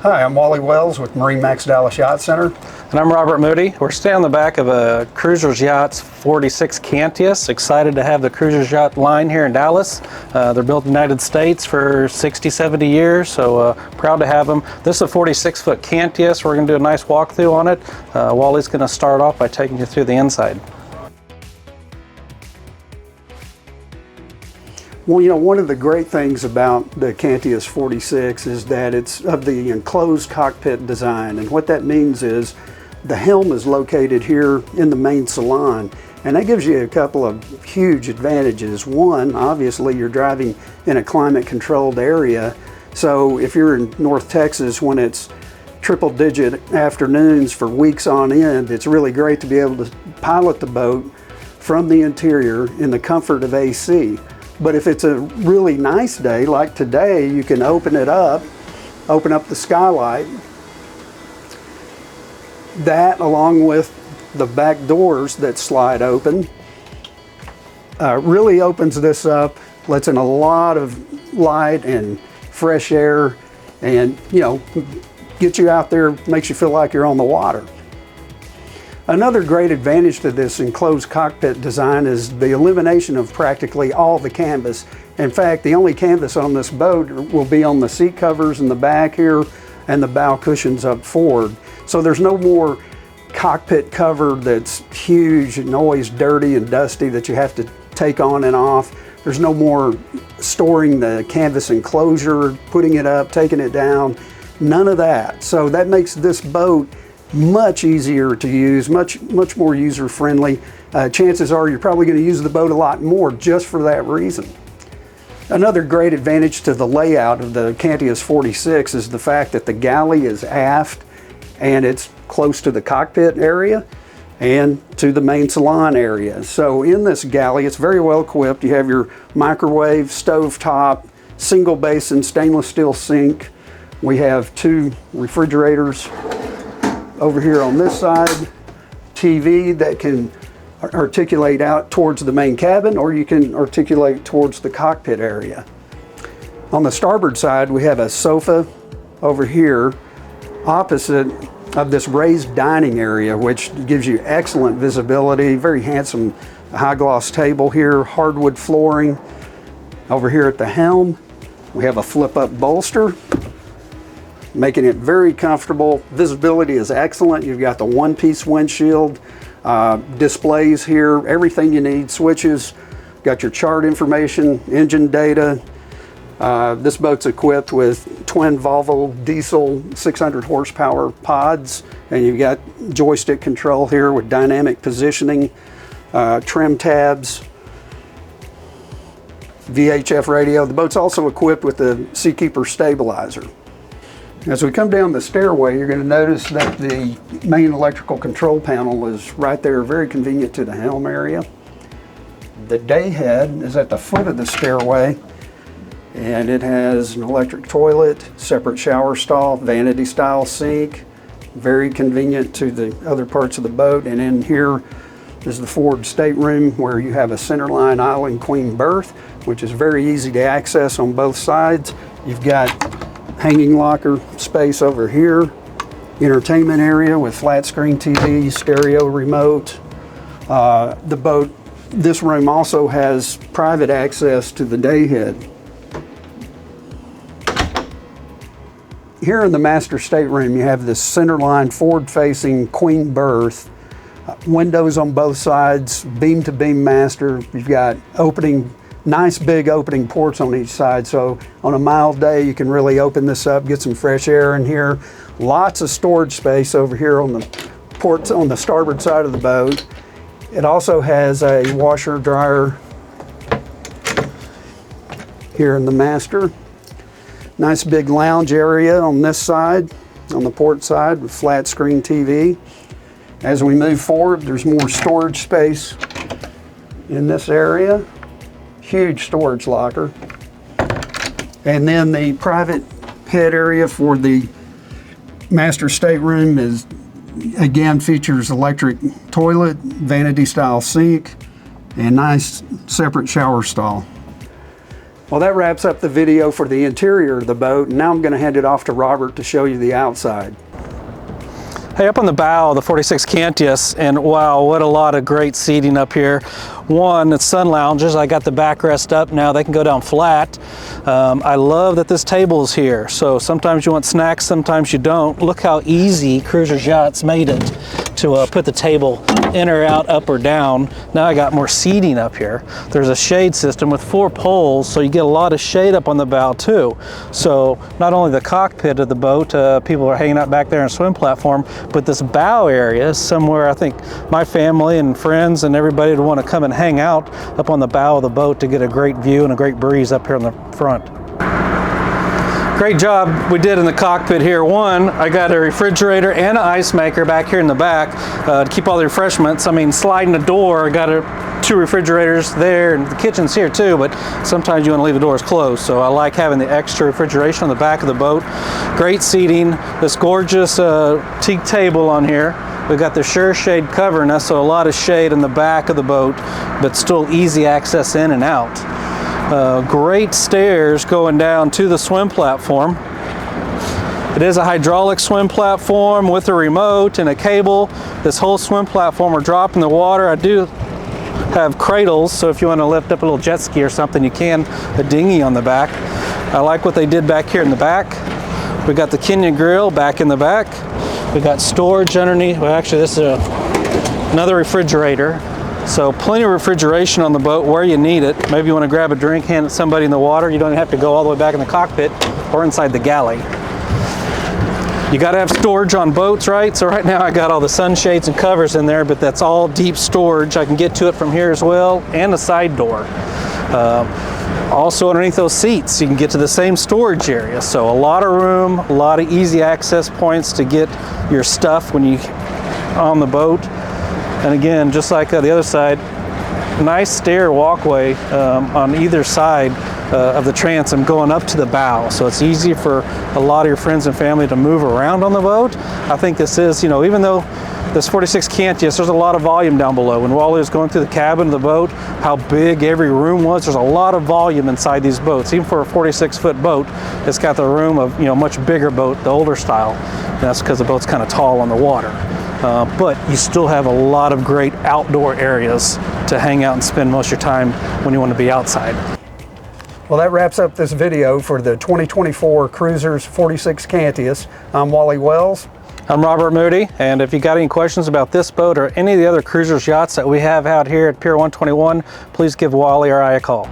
Hi, I'm Wally Wells with MarineMax Yacht Center. And I'm Robert Moody. We're standing on the back of a Cruisers Yachts 46 Cantius. Excited to have the Cruisers Yacht line here in Dallas. They're built in the United States for 60, 70 years, so proud to have them. This is a 46-foot Cantius. We're going to do a nice walkthrough on it. Wally's going to start off by taking you through the inside. Well, you know, one of the great things about the Cantius 46 is that it's of the enclosed cockpit design. And what that means is the helm is located here in the main salon. And that gives you a couple of huge advantages. One, obviously, you're driving in a climate controlled area. So if you're in North Texas when it's triple-digit afternoons for weeks on end, it's really great to be able to pilot the boat from the interior in the comfort of AC. But if it's a really nice day, like today, you can open up the skylight. That, along with the back doors that slide open, really opens this up, lets in a lot of light and fresh air, and, you know, gets you out there, makes you feel like you're on the water. Another great advantage to this enclosed cockpit design is the elimination of practically all the canvas. In fact, the only canvas on this boat will be on the seat covers in the back here and the bow cushions up forward. So there's no more cockpit cover that's huge and always dirty and dusty that you have to take on and off. There's no more storing the canvas enclosure, putting it up, taking it down, none of that. So that makes this boat much easier to use, much more user-friendly. Chances are you're probably going to use the boat a lot more just for that reason. Another great advantage to the layout of the Cantius 46 is the fact that the galley is aft and it's close to the cockpit area and to the main salon area. So in this galley, it's very well equipped. You have your microwave, stovetop, single basin stainless steel sink. We have 2 refrigerators over here on this side, TV that can articulate out towards the main cabin, or you can articulate towards the cockpit area. On the starboard side, we have a sofa over here opposite of this raised dining area, which gives you excellent visibility, very handsome high gloss table here, hardwood flooring. Over here at the helm, we have a flip up bolster, making it very comfortable. Visibility is excellent. You've got the one-piece windshield, displays here, everything you need, switches, got your chart information, engine data. This boat's equipped with twin Volvo diesel 600 horsepower pods, and you've got joystick control here with dynamic positioning, trim tabs, VHF radio. The boat's also equipped with the Seakeeper stabilizer. As we come down the stairway, you're going to notice that the main electrical control panel is right there, very convenient to the helm area. The day head is at the foot of the stairway, and it has an electric toilet, separate shower stall, vanity style sink, very convenient to the other parts of the boat. And in here is the forward stateroom where you have a centerline island queen berth, which is very easy to access on both sides. You've got hanging locker space over here, entertainment area with flat screen TV, stereo remote. This room also has private access to the day head. Here in the master stateroom, you have this centerline forward-facing queen berth, windows on both sides, beam-to-beam master. You've got nice big opening ports on each side, so on a mild day you can really open this up, get some fresh air in here. Lots of storage space over here on the ports on the starboard side of the boat. It also has a washer dryer here in the master. Nice big lounge area on this side, on the port side, with flat screen TV. As we move forward, there's more storage space in this area. Huge storage locker. And then the private head area for the master stateroom again features electric toilet, vanity style sink, and nice separate shower stall. Well, that wraps up the video for the interior of the boat, and now I'm going to hand it off to Robert to show you the outside. Hey, up on the bow of the 46 Cantius, and wow, what a lot of great seating up here. One, it's sun lounges. I got the backrest up now. They can go down flat. I love that this table is here. So sometimes you want snacks, sometimes you don't. Look how easy Cruisers Yachts made it to put the table in or out, up or down. Now I got more seating up here. There's a shade system with 4 poles, so you get a lot of shade up on the bow too. So not only the cockpit of the boat, people are hanging out back there on a swim platform, but this bow area is somewhere I think my family and friends and everybody would want to come and hang out up on the bow of the boat to get a great view and a great breeze up here in the front. Great job we did in the cockpit here. One, I got a refrigerator and an ice maker back here in the back to keep all the refreshments. I mean, sliding the door, I got 2 refrigerators there, and the kitchen's here too, but sometimes you want to leave the doors closed. So I like having the extra refrigeration on the back of the boat. Great seating, this gorgeous teak table on here. We've got the Sure Shade covering us, so a lot of shade in the back of the boat, but still easy access in and out. Great stairs going down to the swim platform. It is a hydraulic swim platform with a remote and a cable. This whole swim platform will drop in the water. I do have cradles, so if you want to lift up a little jet ski or something, you can. A dinghy on the back. I like what they did back here in the back. We got the Kenya grill back in the back. We got storage underneath. Well, actually, this is another refrigerator. So plenty of refrigeration on the boat where you need it. Maybe you want to grab a drink, hand it to somebody in the water. You don't have to go all the way back in the cockpit or inside the galley. You got to have storage on boats, right? So right now I got all the sunshades and covers in there, but that's all deep storage. I can get to it from here as well, and a side door. Also underneath those seats, you can get to the same storage area. So a lot of room, a lot of easy access points to get your stuff when you're on the boat. And again, just like the other side, nice stair walkway on either side of the transom going up to the bow. So it's easy for a lot of your friends and family to move around on the boat. I think this is, even though this 46 Cantius, there's a lot of volume down below. When Wally was going through the cabin of the boat, how big every room was, there's a lot of volume inside these boats. Even for a 46-foot boat, it's got the room of, much bigger boat, the older style. And that's because the boat's kind of tall on the water. But you still have a lot of great outdoor areas to hang out and spend most of your time when you want to be outside. Well, that wraps up this video for the 2024 Cruisers 46 Cantius. I'm Wally Wells. I'm Robert Moody, and if you got any questions about this boat or any of the other Cruisers Yachts that we have out here at Pier 121, please give Wally or I a call.